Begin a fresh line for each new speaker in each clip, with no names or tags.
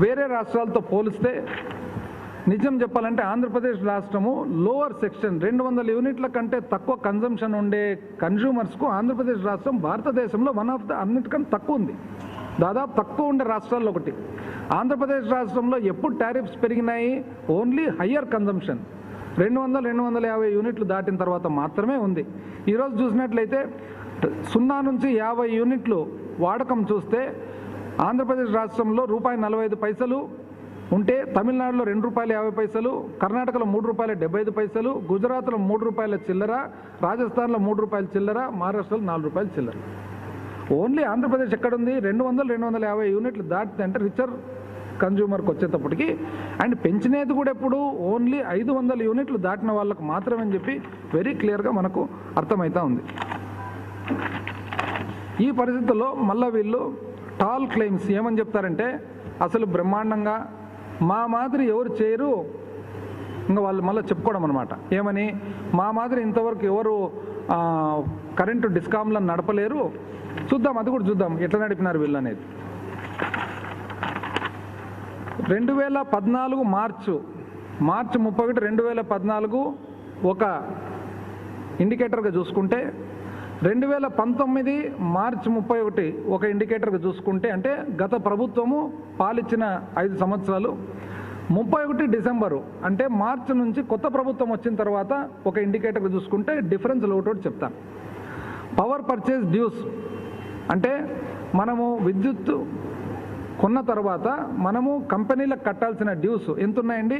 వేరే రాష్ట్రాలతో పోలిస్తే నిజం చెప్పాలంటే ఆంధ్రప్రదేశ్ రాష్ట్రము లోవర్ సెక్షన్ 200 యూనిట్ల కంటే తక్కువ కన్జంప్షన్ ఉండే కన్జ్యూమర్స్కు ఆంధ్రప్రదేశ్ రాష్ట్రం భారతదేశంలో వన్ ఆఫ్ ద అన్నిటికన్నా తక్కువ ఉంది. దాదాపు తక్కువ ఉండే రాష్ట్రాల్లో ఒకటి. ఆంధ్రప్రదేశ్ రాష్ట్రంలో ఎప్పుడు టారిఫ్స్ పెరిగినాయి? ఓన్లీ హయ్యర్ కన్జంప్షన్ 200-250 యూనిట్లు దాటిన తర్వాత మాత్రమే ఉంది. ఈరోజు చూసినట్లయితే 0 నుంచి 50 యూనిట్లు వాడకం చూస్తే ఆంధ్రప్రదేశ్ రాష్ట్రంలో ₹45 ఉంటే తమిళనాడులో ₹2.50, కర్ణాటకలో ₹3.75, గుజరాత్లో ₹3 చిల్లర, రాజస్థాన్లో ₹3 చిల్లర, మహారాష్ట్రలో ₹4 చిల్లర. ఓన్లీ ఆంధ్రప్రదేశ్ ఎక్కడుంది? 200-250 యూనిట్లు దాటితే అంటే రిచర్ కన్జ్యూమర్కి వచ్చేటప్పటికి. అండ్ పెంచినది కూడా ఎప్పుడు ఓన్లీ 500 యూనిట్లు దాటిన వాళ్ళకు మాత్రమే అని చెప్పి వెరీ క్లియర్గా మనకు అర్థమవుతా ఉంది. ఈ పరిస్థితుల్లో మళ్ళీ వీళ్ళు టాల్ క్లెయిమ్స్ ఏమని చెప్తారంటే అసలు బ్రహ్మాండంగా మా మాదిరి ఎవరు చేయరు, ఇంకా వాళ్ళు మళ్ళీ చెప్పుకోవడం అనమాట. ఏమని? మా మాదిరి ఇంతవరకు ఎవరు కరెంటు డిస్కామ్లను నడపలేరు. చూద్దాం, అది కూడా చూద్దాం ఎట్లా నడిపినారు వీళ్ళు అనేది. 2014 మార్చి 31, 2014 ఒక ఇండికేటర్గా చూసుకుంటే, 2019 మార్చి 31 ఒక ఇండికేటర్గా చూసుకుంటే, అంటే గత ప్రభుత్వము పాలిచ్చిన 5 సంవత్సరాలు, 31 డిసెంబరు అంటే మార్చి నుంచి కొత్త ప్రభుత్వం వచ్చిన తర్వాత ఒక ఇండికేటర్గా చూసుకుంటే డిఫరెన్స్ ఒకటి చెప్తాను. పవర్ పర్చేజ్ డ్యూస్ అంటే మనము విద్యుత్ కొన్న తర్వాత మనము కంపెనీలకు కట్టాల్సిన డ్యూస్ ఎంత ఉన్నాయండి?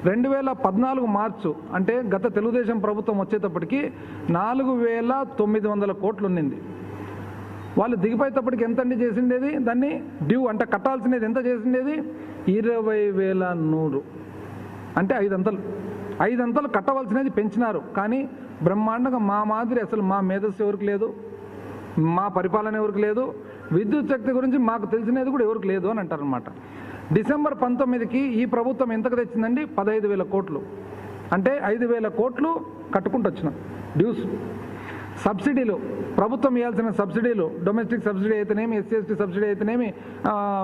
2014 మార్చు అంటే గత తెలుగుదేశం ప్రభుత్వం వచ్చేటప్పటికి 4,900 కోట్లు ఉన్నింది. వాళ్ళు దిగిపోయేటప్పటికి ఎంత అండి చేసిండేది? దాన్ని డ్యూ అంటే కట్టాల్సినది ఎంత చేసిండేది? 20,100 అంటే 5 అంతలు కట్టవలసినది పెంచినారు. కానీ బ్రహ్మాండంగా మా మాదిరి అసలు మా మేధస్సు ఎవరికి లేదు, మా పరిపాలన ఎవరికి లేదు, విద్యుత్ శక్తి గురించి మాకు తెలిసినది కూడా ఎవరికి లేదు అని అంటారనమాట. డిసెంబర్ 19కి ఈ ప్రభుత్వం ఎంతకు తెచ్చిందండి? 15,000 కోట్లు. అంటే 5,000 కోట్లు కట్టుకుంటూ వచ్చినాం డ్యూస్. సబ్సిడీలు, ప్రభుత్వం ఇవ్వాల్సిన సబ్సిడీలు, డొమెస్టిక్ సబ్సిడీ అయితేనేమి, SC/ST సబ్సిడీ అయితేనేమి,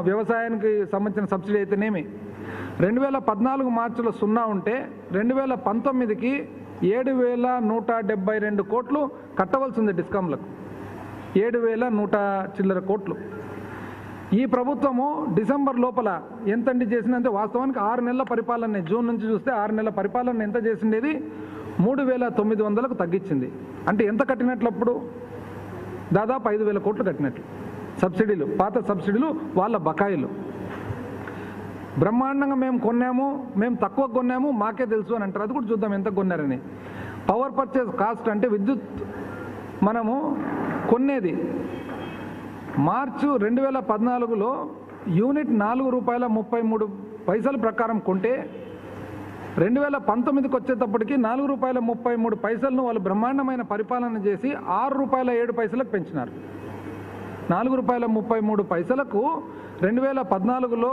వ్యవసాయానికి సంబంధించిన సబ్సిడీ అయితేనేమి, 2014 మార్చిలో 0 ఉంటే 2019కి 7,172 కోట్లు కట్టవలసి ఉంది డిస్కామ్లకు. 7,100 చిల్లర కోట్లు. ఈ ప్రభుత్వము డిసెంబర్ లోపల ఎంతండి చేసిందంటే వాస్తవానికి 6 నెలల పరిపాలన, జూన్ నుంచి చూస్తే 6 నెలల పరిపాలన ఎంత చేసిండేది? 3,900కు తగ్గించింది. అంటే ఎంత కట్టినట్లప్పుడు? దాదాపు 5,000 కోట్లు కట్టినట్లు. సబ్సిడీలు, పాత సబ్సిడీలు, వాళ్ళ బకాయిలు. బ్రహ్మాండంగా మేము కొన్నాము, మేము తక్కువ కొన్నాము, మాకే తెలుసు అని అంటారు. అది కూడా చూద్దాం ఎంత కొన్నారని. పవర్ పర్చేజ్ కాస్ట్ అంటే విద్యుత్ మనము కొనేది మార్చి 2014లో యూనిట్ ₹4.33 ప్రకారం కొంటే 2019కి వచ్చేటప్పటికి ₹4.33 వాళ్ళు బ్రహ్మాండమైన పరిపాలన చేసి ₹6.07 పెంచినారు. ₹4.33 2014లో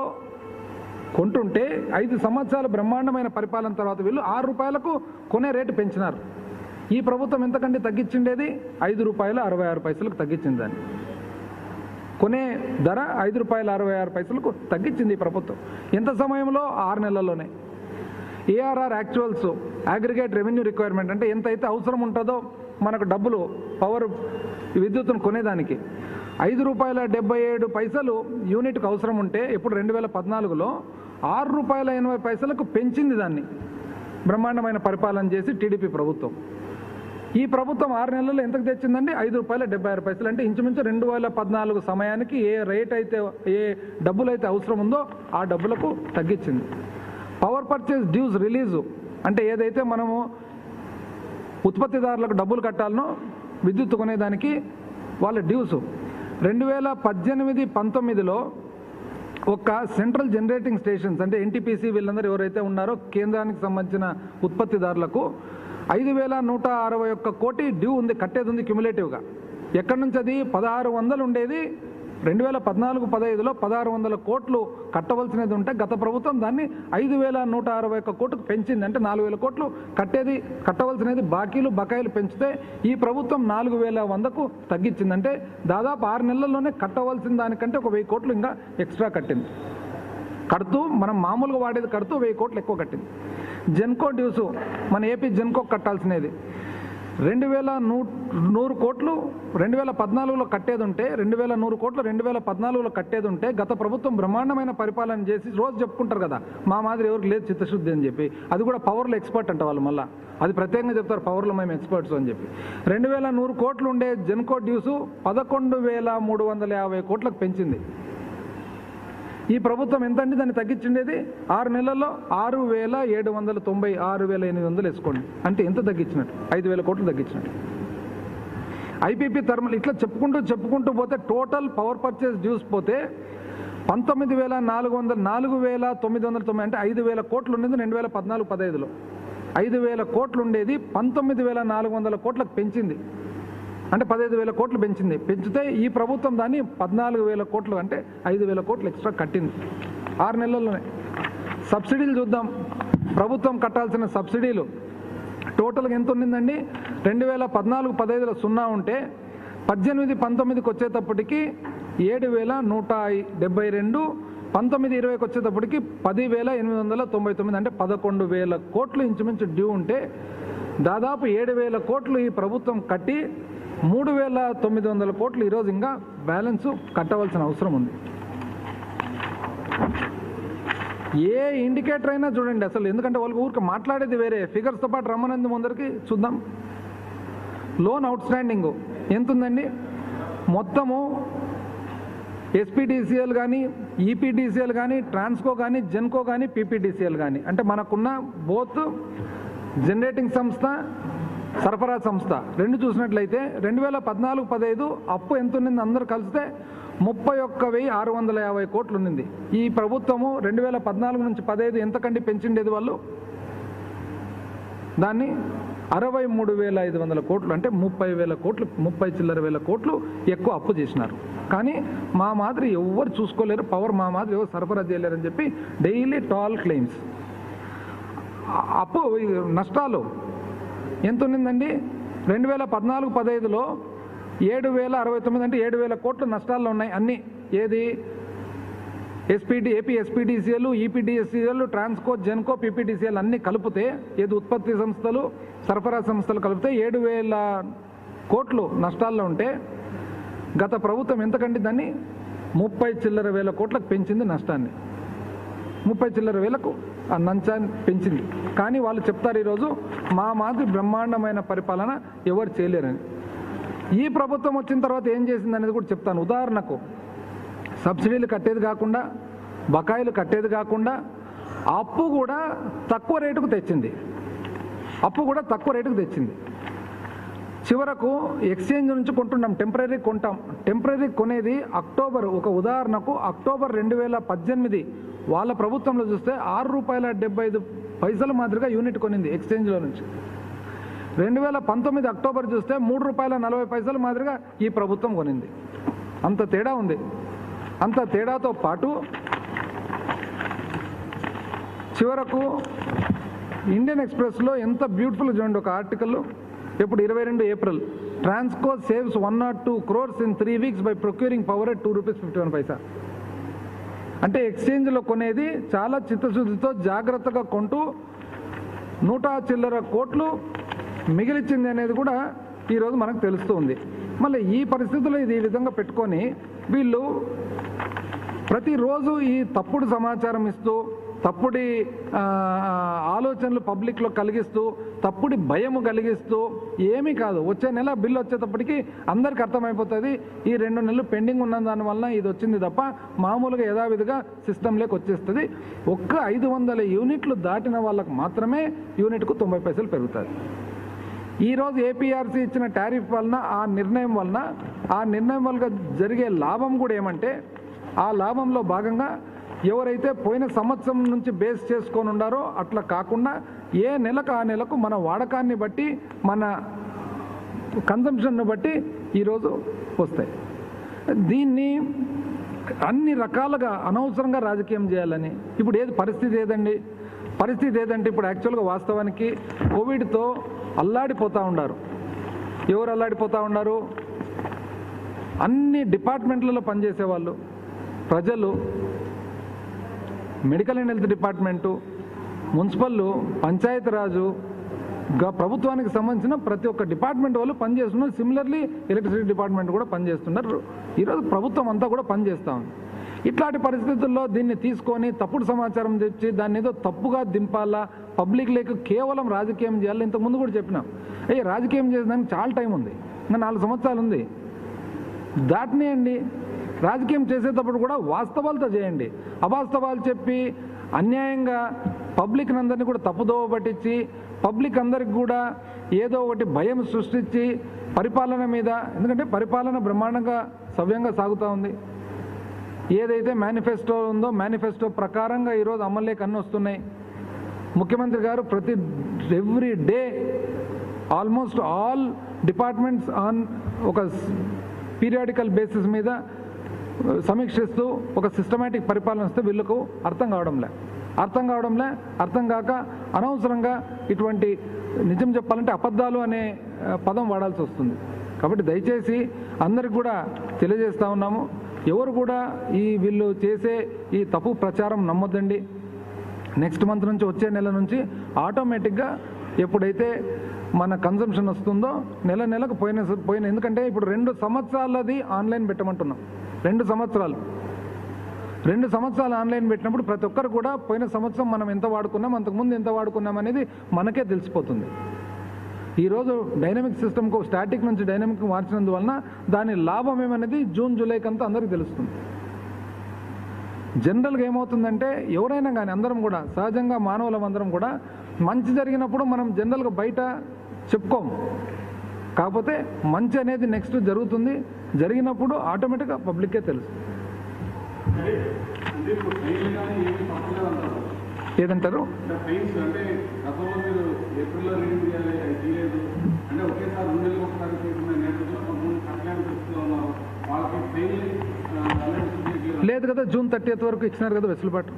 కొంటుంటే 5 సంవత్సరాల బ్రహ్మాండమైన పరిపాలన తర్వాత వీళ్ళు ₹6 కొనే రేటు పెంచినారు. ఈ ప్రభుత్వం ఎంతకంటే తగ్గించిండేది? ₹5.66 తగ్గించింది. దాన్ని కొనే ధర ₹5.66 తగ్గించింది ఈ ప్రభుత్వం. ఎంత సమయంలో? 6 నెలల్లోనే. ARR actuals, aggregate revenue requirement అంటే ఎంతైతే అవసరం ఉంటుందో మనకు డబ్బులు పవర్ విద్యుత్తును కొనేదానికి ₹5.77 యూనిట్కి అవసరం ఉంటే ఇప్పుడు 2014లో ₹6.80 పెంచింది. దాన్ని బ్రహ్మాండమైన పరిపాలన చేసి టీడీపీ ప్రభుత్వం. ఈ ప్రభుత్వం 6 నెలల్లో ఎంతకు తెచ్చిందండి? ₹5.76 అంటే ఇంచుమించు 2014 సమయానికి ఏ రేట్ అయితే, ఏ డబ్బులు అయితే అవసరం ఉందో ఆ డబ్బులకు తగ్గించింది. పవర్ పర్చేజ్ డ్యూస్ రిలీజు అంటే ఏదైతే మనము ఉత్పత్తిదారులకు డబ్బులు కట్టాలనో విద్యుత్ కొనేదానికి వాళ్ళ డ్యూసు 2018-19లో ఒక సెంట్రల్ జనరేటింగ్ స్టేషన్స్ అంటే NTPC వీళ్ళందరూ ఎవరైతే ఉన్నారో కేంద్రానికి సంబంధించిన ఉత్పత్తిదారులకు 5,161 కోటి డ్యూ ఉంది, కట్టేది ఉంది క్యుములేటివ్గా. ఎక్కడి నుంచి అది? 1,600 ఉండేది 2014-15లో 1600 కోట్లు కట్టవలసినది ఉంటే గత ప్రభుత్వం దాన్ని 5161 కోట్లకు పెంచింది. అంటే 4000 కోట్లు కట్టవలసినది బకాయిలు పెంచితే ఈ ప్రభుత్వం 4100కు తగ్గించింది. అంటే దాదాపు 6 నెలల్లోనే కట్టవలసిన దానికంటే ఒక 1000 కోట్లు ఇంకా ఎక్స్ట్రా కట్టింది. కడుతూ మనం మామూలుగా వాడేది కడుతూ 1000 కోట్లు ఎక్కువ కట్టింది. జెన్కో డ్యూసు మన ఏపీ జెన్కో కట్టాల్సినది 2100 కోట్లు 2014లో కట్టేది ఉంటే 2100 కోట్లు 2014లో కట్టేది ఉంటే గత ప్రభుత్వం బ్రహ్మాండమైన పరిపాలన చేసి రోజు చెప్పుకుంటారు కదా మా మాదిరి ఎవరికి లేదు చిత్తశుద్ధి అని చెప్పి. అది కూడా పవర్లో ఎక్స్పర్ట్ అంట వాళ్ళు, మళ్ళీ అది ప్రత్యేకంగా చెప్తారు పవర్లో మేము ఎక్స్పర్ట్స్ అని చెప్పి. 2100 కోట్లు ఉండే జెన్కో డ్యూసు 11,350 కోట్లకు పెంచింది. ఈ ప్రభుత్వం ఎంతండి దాన్ని తగ్గించిండేది 6 నెలల్లో 6,790 6,800 వేసుకోండి. అంటే ఎంత తగ్గించినట్టు? 5,000 కోట్లు తగ్గించినట్టు. ఐపీపీ థర్మల్ ఇట్లా చెప్పుకుంటూ పోతే టోటల్ పవర్ పర్చేస్ డ్యూస్ పోతే 4,990 అంటే 5,000 కోట్లు ఉండేది 2014-15లో. 5,000 కోట్లు ఉండేది 19,400 కోట్లకు పెంచింది. అంటే 15,000 కోట్లు పెంచితే ఈ ప్రభుత్వం దాన్ని 14,000 కోట్లు అంటే 5,000 కోట్లు ఎక్స్ట్రా కట్టింది 6 నెలల్లోనే. సబ్సిడీలు చూద్దాం. ప్రభుత్వం కట్టాల్సిన సబ్సిడీలు టోటల్గా ఎంత ఉండిందండి? 2014-15లో 0 ఉంటే 18-19కి వచ్చేటప్పటికి 7,172, 19-20కి వచ్చేటప్పటికి 10,899 అంటే 11,000 కోట్లు ఇంచుమించు డ్యూ ఉంటే దాదాపు 7,000 కోట్లు ఈ ప్రభుత్వం కట్టి 3,900 కోట్లు ఈరోజు ఇంకా బ్యాలెన్స్ కట్టవలసిన అవసరం ఉంది. ఏ ఇండికేటర్ అయినా చూడండి అసలు, ఎందుకంటే వాళ్ళకి ఊరికి మాట్లాడేది వేరే, ఫిగర్స్తో పాటు రమ్మనంది ముందరికి చూద్దాం. లోన్ అవుట్ స్టాండింగ్ ఎంత ఉందండి? మొత్తము ఎస్పీడీసీఎల్ కానీ, ఈపీడీసీఎల్ కానీ, ట్రాన్స్కో కానీ, జెన్కో కానీ, పీపీడీసీఎల్ కానీ, అంటే మనకున్న బోత్ జనరేటింగ్ సంస్థ, సరఫరా సంస్థ రెండు చూసినట్లయితే 2014-15 అప్పు ఎంత ఉన్నింది అందరూ కలిస్తే 31,650 కోట్లు ఉన్నింది. ఈ ప్రభుత్వము 2014 నుంచి 15 ఎంతకండి పెంచిండేది వాళ్ళు? దాన్ని 63,500 కోట్లు అంటే 30,000 కోట్లు 30 చిల్లర వేల కోట్లు ఎక్కువ అప్పు చేసినారు. కానీ మా మాదిరి ఎవరు చూసుకోలేరు, పవర్ మా మాదిరి ఎవరు సరఫరా చేయలేరని చెప్పి డైలీ టాల్ క్లెయిమ్స్. అప్పు నష్టాలు ఎంత ఉన్నిందండి? 2014-15లో 7,069 అంటే 7,000 కోట్లు నష్టాల్లో ఉన్నాయి అన్నీ. ఏది? ఏపీ ఎస్పీడీసీఎల్, ఈపీడీఎస్సీఎల్, ట్రాన్స్కో, జెన్కో, పీపీడీసీఎల్ అన్నీ కలిపితే, ఏది ఉత్పత్తి సంస్థలు, సరఫరా సంస్థలు కలిపితే 7,000 కోట్లు నష్టాల్లో ఉంటే గత ప్రభుత్వం ఎంతకండి దాన్ని 30 చిల్లర వేల కోట్లకు పెంచింది నష్టాన్ని. 30 చిల్లర వేలకు ఆ నంచాన్ని పెంచింది. కానీ వాళ్ళు చెప్తారు ఈరోజు మా మాదిరి బ్రహ్మాండమైన పరిపాలన ఎవరు చేయలేరని. ఈ ప్రభుత్వం వచ్చిన తర్వాత ఏం చేసింది అనేది కూడా చెప్తాను. ఉదాహరణకు సబ్సిడీలు కట్టేది కాకుండా, బకాయిలు కట్టేది కాకుండా అప్పు కూడా తక్కువ రేటుకు తెచ్చింది. చివరకు ఎక్స్చేంజ్ నుంచి కొంటున్నాం, టెంపరీ కొంటాం. టెంపరీ కొనేది అక్టోబర్, ఒక ఉదాహరణకు అక్టోబర్ 2018 వాళ్ళ ప్రభుత్వంలో చూస్తే ₹6.75 మాదిరిగా యూనిట్ కొనింది ఎక్స్చేంజ్లో నుంచి. 2019 అక్టోబర్ చూస్తే ₹3.40 మాదిరిగా ఈ ప్రభుత్వం కొనింది. అంత తేడా ఉంది. అంత తేడాతో పాటు చివరకు ఇండియన్ ఎక్స్ప్రెస్లో ఎంత బ్యూటిఫుల్ చూడండి ఒక ఆర్టికల్, ఎప్పుడు 22 April, Transco saves 102 crores in 3 weeks by procuring power at ₹2.51. అంటే ఎక్స్చేంజ్లో కొనేది చాలా చిత్తశుద్ధితో జాగ్రత్తగా కొంటూ 100 చిల్లర కోట్లు మిగిలిచ్చింది అనేది కూడా ఈరోజు మనకు తెలుస్తూ ఉంది. మళ్ళీ ఈ పరిస్థితుల్లో ఇది ఈ విధంగా పెట్టుకొని వీళ్ళు ప్రతిరోజు ఈ తప్పుడు సమాచారం ఇస్తూ, తప్పుడు ఆలోచనలు పబ్లిక్లో కలిగిస్తూ, తప్పుడు భయము కలిగిస్తూ ఏమీ కాదు. వచ్చే నెల బిల్లు వచ్చేటప్పటికి అందరికీ అర్థమైపోతుంది ఈ 2 నెలలు పెండింగ్ ఉన్న దానివల్ల ఇది వచ్చింది తప్ప మామూలుగా యథావిధిగా సిస్టంలోకి వచ్చేస్తుంది. ఒక్క 500 యూనిట్లు దాటిన వాళ్ళకు మాత్రమే యూనిట్కు 90 పైసలు పెరుగుతుంది. ఈరోజు ఏపీఆర్సీ ఇచ్చిన టారిఫ్ వలన, ఆ నిర్ణయం వల్ల జరిగే లాభం కూడా ఏమంటే, ఆ లాభంలో భాగంగా ఎవరైతే పోయిన సంవత్సరం నుంచి బేస్ చేసుకొని ఉండారో అట్లా కాకుండా ఏ నెలకు ఆ నెలకు మన వాడకాన్ని బట్టి, మన కన్సంప్షన్ను బట్టి ఈరోజు వస్తాయి. దీన్ని అన్ని రకాలుగా అనవసరంగా రాజకీయం చేయాలని. ఇప్పుడు పరిస్థితి ఏదంటే ఇప్పుడు యాక్చువల్గా వాస్తవానికి కోవిడ్తో అల్లాడిపోతూ ఉన్నారు. ఎవరు అల్లాడిపోతూ ఉన్నారు? అన్ని డిపార్ట్మెంట్లలో పనిచేసేవాళ్ళు, ప్రజలు, medical and health department, municipal, Panchayati Raj, ప్రభుత్వానికి సంబంధించిన ప్రతి ఒక్క డిపార్ట్మెంట్ వాళ్ళు పనిచేస్తున్నారు. సిమిలర్లీ ఎలక్ట్రిసిటీ డిపార్ట్మెంట్ కూడా పనిచేస్తున్నారు. ఈరోజు ప్రభుత్వం అంతా కూడా పనిచేస్తూ ఉంది. ఇట్లాంటి పరిస్థితుల్లో దీన్ని తీసుకొని తప్పుడు సమాచారం తెచ్చి దాన్ని ఏదో తప్పుగా దింపాలా, పబ్లిక్ లేక కేవలం రాజకీయం చేయాలి. ఇంతకుముందు కూడా చెప్పినాం, రాజకీయం చేసేదానికి చాలా టైం ఉంది, ఇంకా 4 సంవత్సరాలు ఉంది. దాటినేయండి. రాజకీయం చేసేటప్పుడు కూడా వాస్తవాలతో చేయండి. అవాస్తవాలు చెప్పి అన్యాయంగా పబ్లిక్ అందరినీ కూడా తప్పుదోవ పట్టించి పబ్లిక్ అందరికి కూడా ఏదో ఒకటి భయం సృష్టించి పరిపాలన మీద, ఎందుకంటే పరిపాలన బ్రహ్మాండంగా సవ్యంగా సాగుతూ ఉంది. ఏదైతే మేనిఫెస్టో ఉందో మేనిఫెస్టో ప్రకారంగా ఈరోజు అమల్లోకి అన్నీ వస్తున్నాయి. ముఖ్యమంత్రి గారు every day almost all departments on ఒక పీరియాడికల్ బేసిస్ మీద సమీక్షిస్తూ ఒక సిస్టమేటిక్ పరిపాలన వస్తే వీళ్ళకు అర్థం కాక అనవసరంగా ఇటువంటి నిజం చెప్పాలంటే అబద్ధాలు అనే పదం వాడాల్సి వస్తుంది. కాబట్టి దయచేసి అందరికి కూడా తెలియజేస్తూ ఉన్నాము, ఎవరు కూడా వీళ్ళు చేసే ఈ తప్పు ప్రచారం నమ్మొద్దండి. నెక్స్ట్ మంత్ నుంచి, వచ్చే నెల నుంచి ఆటోమేటిక్గా ఎప్పుడైతే మన కన్జంప్షన్ వస్తుందో నెలకు పోయిన ఎందుకంటే ఇప్పుడు 2 సంవత్సరాలది ఆన్లైన్ పెట్టమంటున్నాం. 2 సంవత్సరాలు ఆన్లైన్ పెట్టినప్పుడు ప్రతి ఒక్కరు కూడా పోయిన సంవత్సరం మనం ఎంత వాడుకున్నాం, అంతకుముందు ఎంత వాడుకున్నాం అనేది మనకే తెలిసిపోతుంది. ఈరోజు డైనమిక్ సిస్టమ్కు స్టాటిక్ నుంచి డైనమిక్ మార్చినందువలన దాని లాభం ఏమనేది జూన్ జూలైకి అంతా అందరికీ తెలుస్తుంది. జనరల్గా ఏమవుతుందంటే ఎవరైనా కానీ అందరం కూడా సహజంగా మానవులం అందరం కూడా మంచి జరిగినప్పుడు మనం జనరల్గా బయట చెప్పుకోము. కాకపోతే మంచి అనేది నెక్స్ట్ జరుగుతుంది, జరిగినప్పుడు ఆటోమేటిక్గా పబ్లిక్కే తెలుస్తుంది. ఏదంటారు? లేదు కదా, జూన్ 30th వరకు ఇచ్చినారు కదా వెసులుబాటు.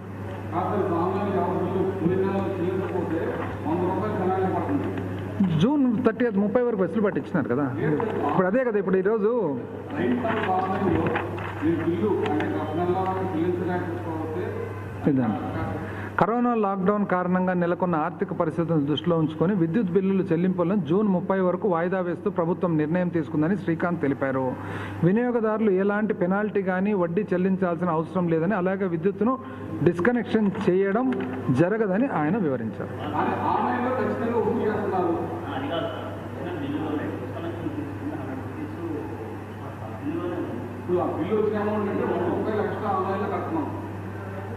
జూన్ 30th 30 వరకు వెసులుబాటు ఇచ్చినారు కదా. ఇప్పుడు అదే కదా, ఇప్పుడు ఈరోజు కరోనా లాక్డౌన్ కారణంగా నెలకొన్న ఆర్థిక పరిస్థితులను దృష్టిలో ఉంచుకొని విద్యుత్ బిల్లుల చెల్లింపులను జూన్ 30 వరకు వాయిదా వేస్తూ ప్రభుత్వం నిర్ణయం తీసుకుందని శ్రీకాంత్ తెలిపారు. వినియోగదారులు ఎలాంటి పెనాల్టీ కానీ వడ్డీ చెల్లించాల్సిన అవసరం లేదని, అలాగే విద్యుత్తును డిస్కనెక్షన్ చేయడం జరగదని ఆయన వివరించారు.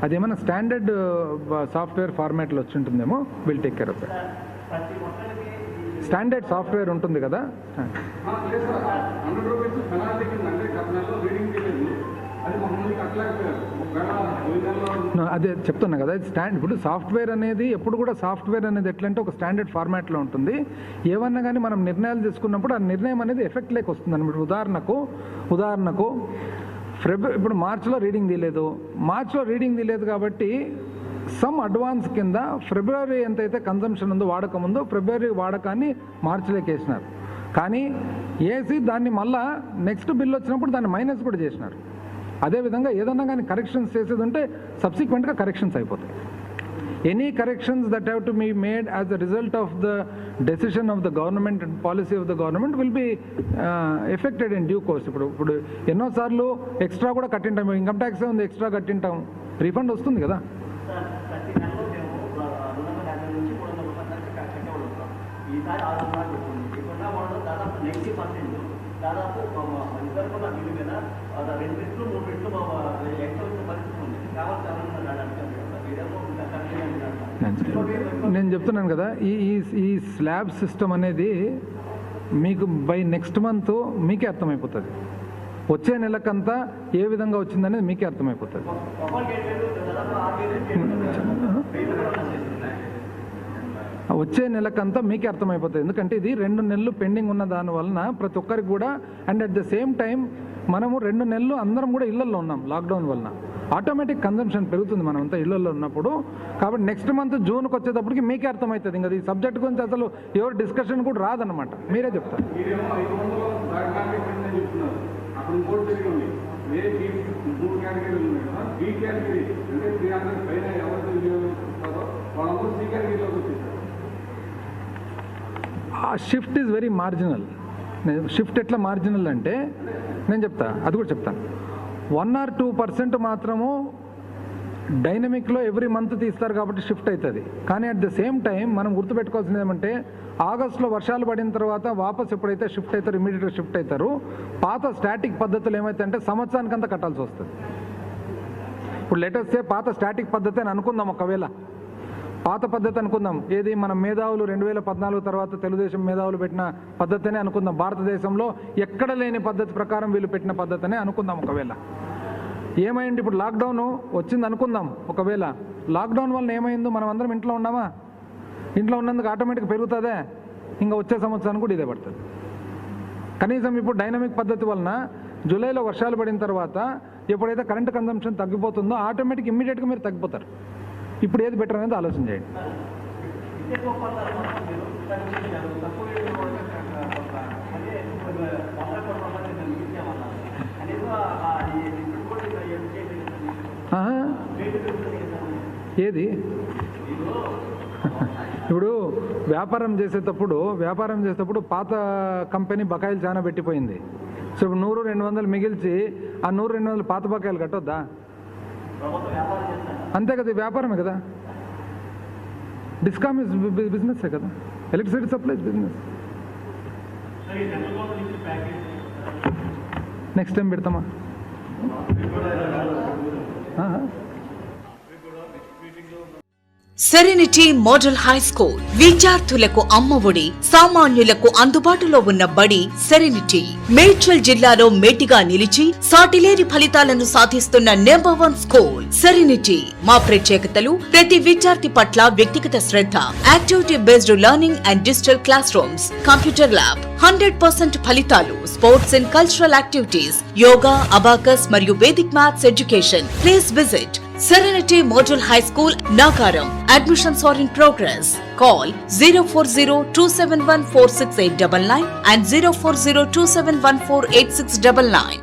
అదేమన్నా స్టాండర్డ్ సాఫ్ట్వేర్ ఫార్మాట్లో వచ్చి ఉంటుందేమో, will take care of it. Standard software ఉంటుంది కదా. అదే చెప్తున్నా కదా, ఇప్పుడు సాఫ్ట్వేర్ అనేది ఎప్పుడు కూడా సాఫ్ట్వేర్ అనేది ఎట్లంటే ఒక స్టాండర్డ్ ఫార్మాట్లో ఉంటుంది. ఏమన్నా కానీ మనం నిర్ణయాలు తీసుకున్నప్పుడు ఆ నిర్ణయం అనేది ఎఫెక్ట్ లేక వస్తుంది అనమాట. ఉదాహరణకు ఇప్పుడు మార్చిలో రీడింగ్ తీయలేదు కాబట్టి సమ్ అడ్వాన్స్ కింద ఫిబ్రవరి ఎంతైతే కన్జంప్షన్ ఉందో వాడకం ఉందో ఫిబ్రవరి వాడకాన్ని మార్చిలోకి వేసినారు. కానీ వేసి దాన్ని మళ్ళా నెక్స్ట్ బిల్ వచ్చినప్పుడు దాన్ని మైనస్ కూడా చేసినారు. అదేవిధంగా ఏదన్నా కానీ కరెక్షన్స్ చేసేది ఉంటే సబ్సిక్వెంట్గా కరెక్షన్స్ అయిపోతాయి. Any corrections that have to be made as a result of the decision of the government and policy of the government will be affected in due course. ఇప్పుడు ఎన్నోసార్లు ఎక్స్ట్రా కూడా కట్టింటాం, ఇన్కమ్ ట్యాక్స్ ఉంది extra కట్టింటాం, refund వస్తుంది కదా. నేను చెప్తున్నాను కదా, ఈ స్లాబ్ సిస్టమ్ అనేది మీకు బై నెక్స్ట్ మంత్ మీకే అర్థమైపోతుంది. వచ్చే నెలకంతా ఏ విధంగా వచ్చిందనేది మీకే అర్థమైపోతుంది. వచ్చే నెలకంతా మీకే అర్థమైపోతుంది. ఎందుకంటే ఇది 2 నెలలు పెండింగ్ ఉన్న దాని వలన ప్రతి ఒక్కరికి కూడా, and at the same time మనము 2 నెలలు అందరం కూడా ఇళ్లలో ఉన్నాం లాక్డౌన్ వలన. ఆటోమేటిక్ కన్జంప్షన్ పెరుగుతుంది మనమంతా ఇళ్లలో ఉన్నప్పుడు. కాబట్టి నెక్స్ట్ మంత్ జూన్కి వచ్చేటప్పటికి మీకే అర్థమవుతుంది. ఇంకా ఈ సబ్జెక్ట్ గురించి అసలు ఎవరు డిస్కషన్ కూడా రాదన్నమాట. మీరే చెప్తారు. ఆ shift is very marginal. Shift ఎట్లా మార్జినల్ అంటే నేను చెప్తా, అది కూడా చెప్తాను. 1 or 2% మాత్రము డైనమిక్లో ఎవ్రీ మంత్ తీస్తారు కాబట్టి షిఫ్ట్ అవుతుంది. కానీ అట్ ద సేమ్ టైం మనం గుర్తుపెట్టుకోవాల్సింది ఏమంటే ఆగస్టులో వర్షాలు పడిన తర్వాత వాపస్ ఎప్పుడైతే షిఫ్ట్ అవుతారు, ఇమీడియట్గా షిఫ్ట్ అవుతారు. పాత స్టాటిక్ పద్ధతులు ఏమైతే అంటే సంవత్సరానికంతా కట్టాల్సి వస్తుంది. ఇప్పుడు లేటెస్ట్ పాత స్టాటిక్ పద్ధతి అని అనుకుందాం, ఒకవేళ పాత పద్ధతి అనుకుందాం, ఏది మన మేధావులు 2014 తర్వాత తెలుగుదేశం మేధావులు పెట్టిన పద్ధతినే అనుకుందాం. భారతదేశంలో ఎక్కడ లేని పద్ధతి ప్రకారం వీళ్ళు పెట్టిన పద్ధతినే అనుకుందాం. ఒకవేళ ఏమైంది, ఇప్పుడు లాక్డౌన్ వచ్చింది అనుకుందాం. ఒకవేళ లాక్డౌన్ వల్ల ఏమైందో మనం అందరం ఇంట్లో ఉన్నామా? ఇంట్లో ఉన్నందుకు ఆటోమేటిక్ పెరుగుతుందే. ఇంకా వచ్చే సంవత్సరానికి కూడా ఇదే పడుతుంది. కనీసం ఇప్పుడు డైనమిక్ పద్ధతి వలన జూలైలో వర్షాలు పడిన తర్వాత ఎప్పుడైతే కరెంట్ కన్జంప్షన్ తగ్గిపోతుందో ఆటోమేటిక్ ఇమ్మీడియట్గా మీరు తగ్గిపోతారు. ఇప్పుడు ఏది బెటర్ అనేది ఆలోచన చేయండి. ఏది ఇప్పుడు వ్యాపారం చేసేటప్పుడు పాత కంపెనీ బకాయిలు చాలా పెట్టిపోయింది. సో ఇప్పుడు 100-200 మిగిల్చి ఆ 100-200 పాత బకాయిలు కట్టొద్దా? అంతే కదా, వ్యాపారమే కదా. డిస్కామ్ ఇస్ బిజినెస్ కదా, electricity supply business. Next time పెడతామా?
సెరెనిటీ మోడల్ హై స్కూల్ విద్యార్థులకు అమ్మఒడి, సామాన్యులకు అందుబాటులో ఉన్న బడి సెరెనిటీ. మేడ్చల్ జిల్లాలో మేటిగా నిలిచి సాటిలేని ఫలితాలను సాధిస్తున్న #1 స్కూల్ సెరెనిటీ. మా ప్రత్యేకతలు ప్రతి విద్యార్థి పట్ల వ్యక్తిగత శ్రద్ధ, activity based learning and digital classrooms, computer lab, 100% ఫలితాలు, sports and cultural activities, yoga, abacus మరియు Vedic maths education. Please visit Serenity Model High School, Nagaram. Admissions are in progress. Call 040-271-46899 and 040-271-48699.